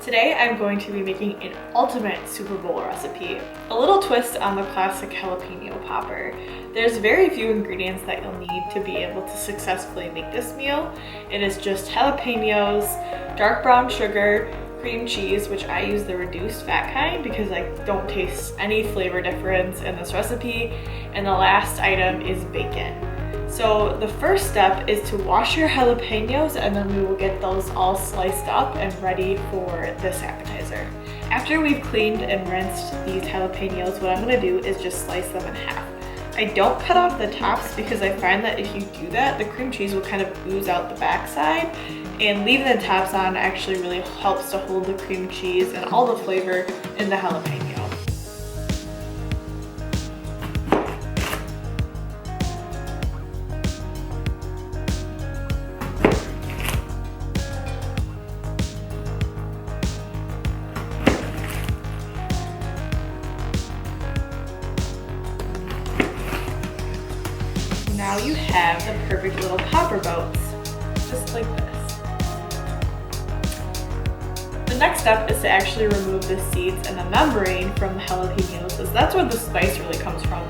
Today I'm going to be making an ultimate Super Bowl recipe, a little twist on the classic jalapeno popper. There's very few ingredients that you'll need to be able to successfully make this meal. It is just jalapenos, dark brown sugar, cream cheese, which I use the reduced fat kind because I don't taste any flavor difference in this recipe, and the last item is bacon. So the first step is to wash your jalapenos, and then we will get those all sliced up and ready for this appetizer. After we've cleaned and rinsed these jalapenos, what I'm going to do is just slice them in half. I don't cut off the tops because I find that if you do that, the cream cheese will kind of ooze out the backside, and leaving the tops on actually really helps to hold the cream cheese and all the flavor in the jalapeno. Now you have the perfect little popper boats, just like this. The next step is to actually remove the seeds and the membrane from the jalapenos, because that's where the spice really comes from.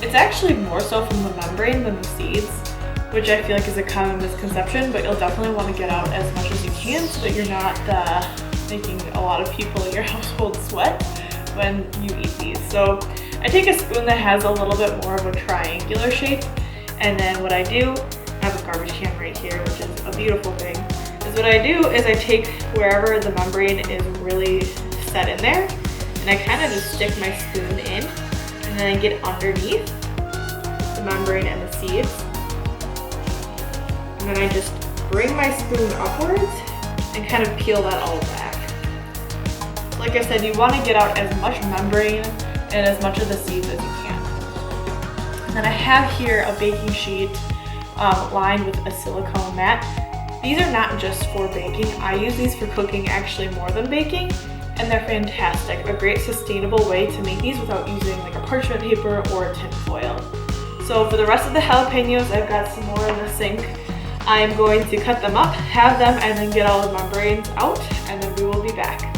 It's actually more so from the membrane than the seeds, which I feel like is a common misconception, but you'll definitely want to get out as much as you can so that you're not making a lot of people in your household sweat when you eat these. So I take a spoon that has a little bit more of a triangular shape, and then what I do, I have a garbage can right here, which is a beautiful thing, is what I do is I take wherever the membrane is really set in there, and I kind of just stick my spoon in, and then I get underneath the membrane and the seeds, and then I just bring my spoon upwards and kind of peel that all back. Like I said, you want to get out as much membrane and as much of the seeds as you can. And then I have here a baking sheet lined with a silicone mat. These are not just for baking. I use these for cooking actually more than baking, and they're fantastic. A great sustainable way to make these without using like a parchment paper or a tin foil. So for the rest of the jalapenos, I've got some more in the sink. I'm going to cut them up, have them, and then get all the membranes out, and then we will be back.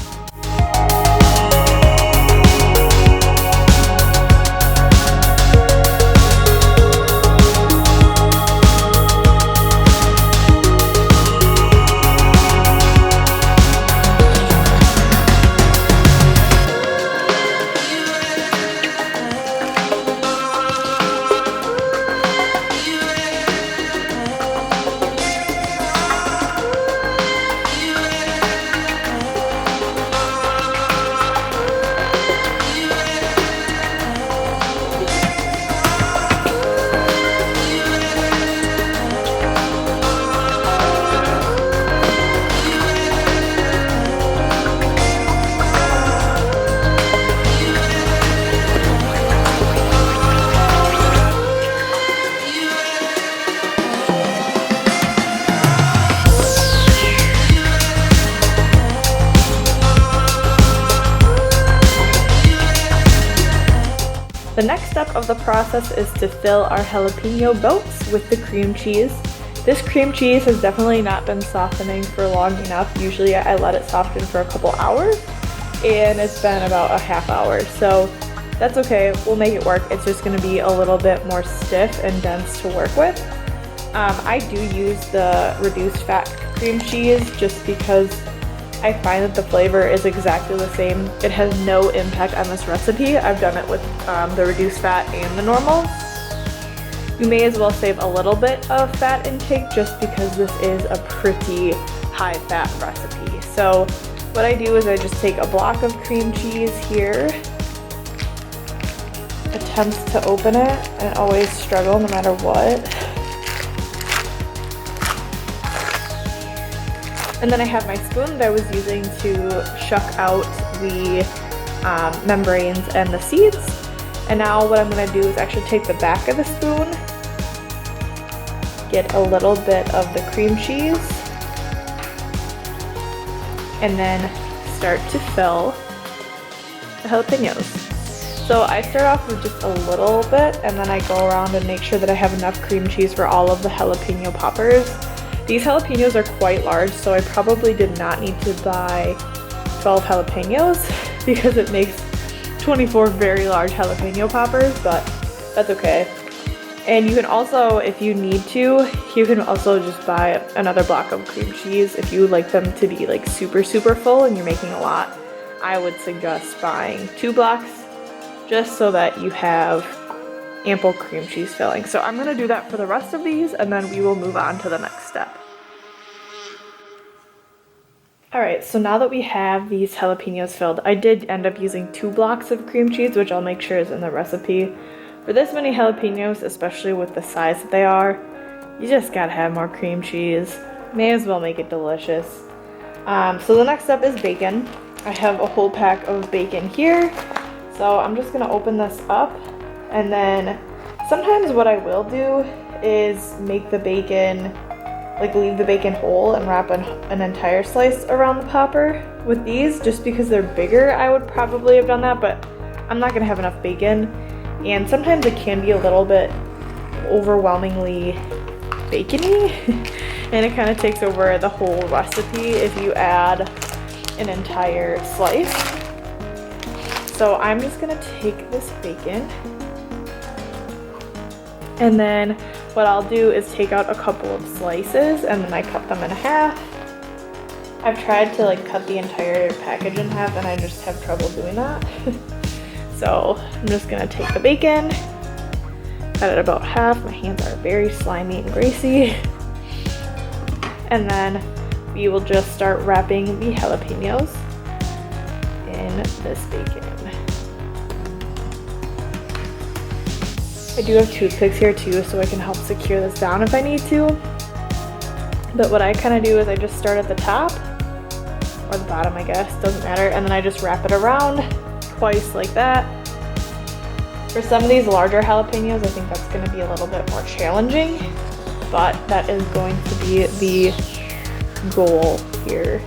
The next step of the process is to fill our jalapeno boats with the cream cheese. This cream cheese has definitely not been softening for long enough. Usually I let it soften for a couple hours, and it's been about a half hour. So that's okay, we'll make it work. It's just gonna be a little bit more stiff and dense to work with. I do use the reduced fat cream cheese just because I find that the flavor is exactly the same. It has no impact on this recipe. I've done it with the reduced fat and the normal. You may as well save a little bit of fat intake just because this is a pretty high fat recipe. So what I do is I just take a block of cream cheese here, attempt to open it, and always struggle no matter what. And then I have my spoon that I was using to shuck out the membranes and the seeds. And now what I'm going to do is actually take the back of the spoon, get a little bit of the cream cheese, and then start to fill the jalapenos. So I start off with just a little bit, and then I go around and make sure that I have enough cream cheese for all of the jalapeno poppers. These jalapenos are quite large, so I probably did not need to buy 12 jalapenos because it makes 24 very large jalapeno poppers, but that's okay. And you can also, if you need to, you can also just buy another block of cream cheese if you like them to be like super full and you're making a lot. I would suggest buying 2 blocks just so that you have ample cream cheese filling. So I'm gonna do that for the rest of these and then we will move on to the next step. Alright, so now that we have these jalapenos filled, I did end up using 2 blocks of cream cheese, which I'll make sure is in the recipe. For this many jalapenos, especially with the size that they are, you just gotta have more cream cheese. May as well make it delicious. So the next step is bacon. I have a whole pack of bacon here. So I'm just gonna open this up, and then sometimes what I will do is make the bacon, like leave the bacon whole and wrap an entire slice around the popper. With these, just because they're bigger, I would probably have done that, but I'm not gonna have enough bacon. And sometimes it can be a little bit overwhelmingly bacony, and it kind of takes over the whole recipe if you add an entire slice. So I'm just gonna take this bacon, and then what I'll do is take out a couple of slices and then I cut them in half. I've tried to like cut the entire package in half and I just have trouble doing that. So I'm just gonna take the bacon, cut it about half. My hands are very slimy and greasy. And then we will just start wrapping the jalapenos in this bacon. I do have toothpicks here too, so I can help secure this down if I need to. But what I kind of do is I just start at the top, or the bottom I guess, doesn't matter, and then I just wrap it around twice like that. For some of these larger jalapenos, I think that's going to be a little bit more challenging, but that is going to be the goal here.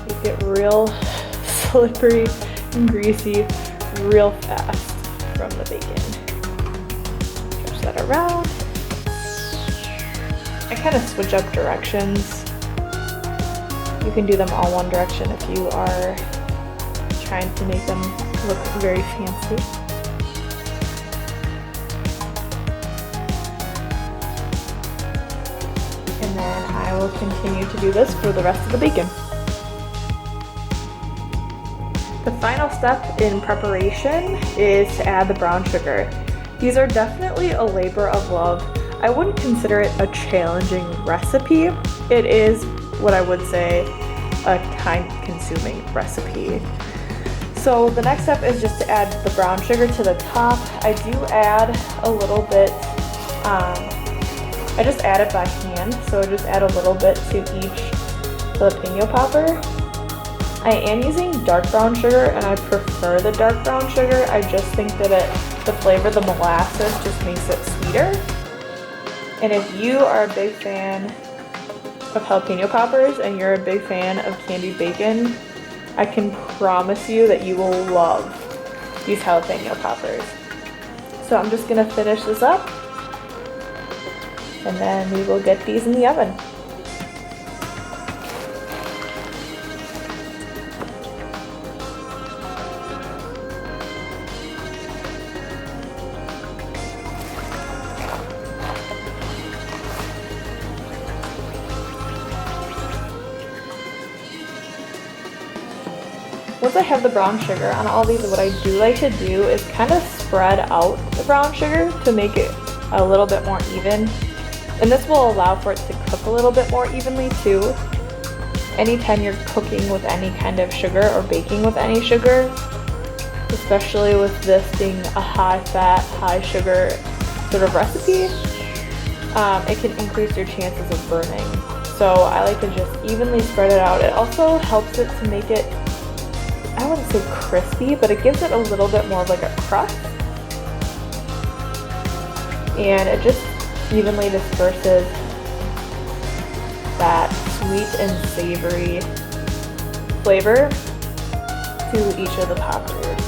They get real slippery and greasy real fast from the bacon. Push that around. I kind of switch up directions. You can do them all one direction if you are trying to make them look very fancy. And then I will continue to do this for the rest of the bacon. The final step in preparation is to add the brown sugar. These are definitely a labor of love. I wouldn't consider it a challenging recipe. It is what I would say a time-consuming recipe. So the next step is just to add the brown sugar to the top. I do add a little bit, I just add it by hand, so I just add a little bit to each jalapeno popper. I am using dark brown sugar and I prefer the dark brown sugar. I just think that the flavor of the molasses just makes it sweeter. And if you are a big fan of jalapeno poppers and you're a big fan of candied bacon, I can promise you that you will love these jalapeno poppers. So I'm just gonna finish this up and then we will get these in the oven. Once I have the brown sugar on all these, what I do like to do is kind of spread out the brown sugar to make it a little bit more even. And this will allow for it to cook a little bit more evenly too. Anytime you're cooking with any kind of sugar or baking with any sugar, especially with this being a high fat, high sugar sort of recipe, it can increase your chances of burning. So I like to just evenly spread it out. It also helps it to make it, I wouldn't say crispy, but it gives it a little bit more of like a crust. And it just evenly disperses that sweet and savory flavor to each of the poppers.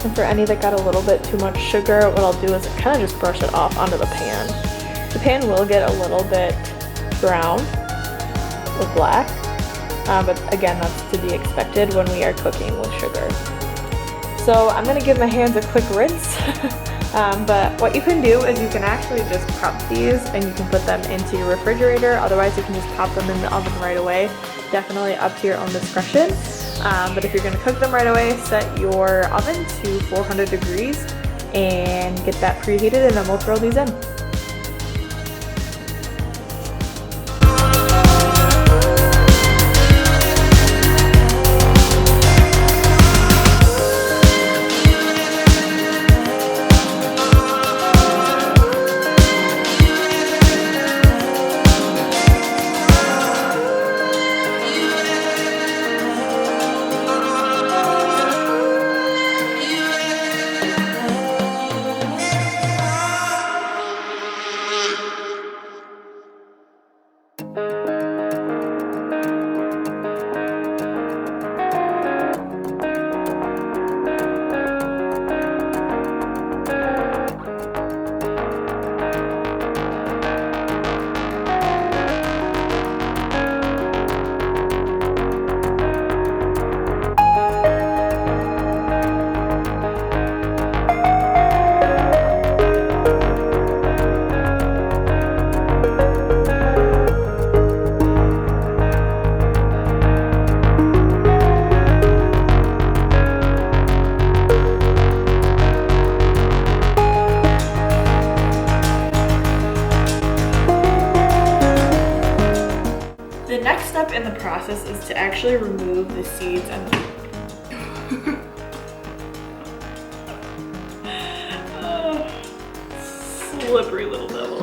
and for any that got a little bit too much sugar, what I'll do is kind of just brush it off onto the pan. The pan will get a little bit brown or black, but again, that's to be expected when we are cooking with sugar. So I'm gonna give my hands a quick rinse, but what you can do is you can actually just prep these and you can put them into your refrigerator. Otherwise, you can just pop them in the oven right away. Definitely up to your own discretion. But if you're gonna cook them right away, set your oven to 400 degrees and get that preheated, and then we'll throw these in. The next step in the process is to actually remove the seeds and slippery little devil.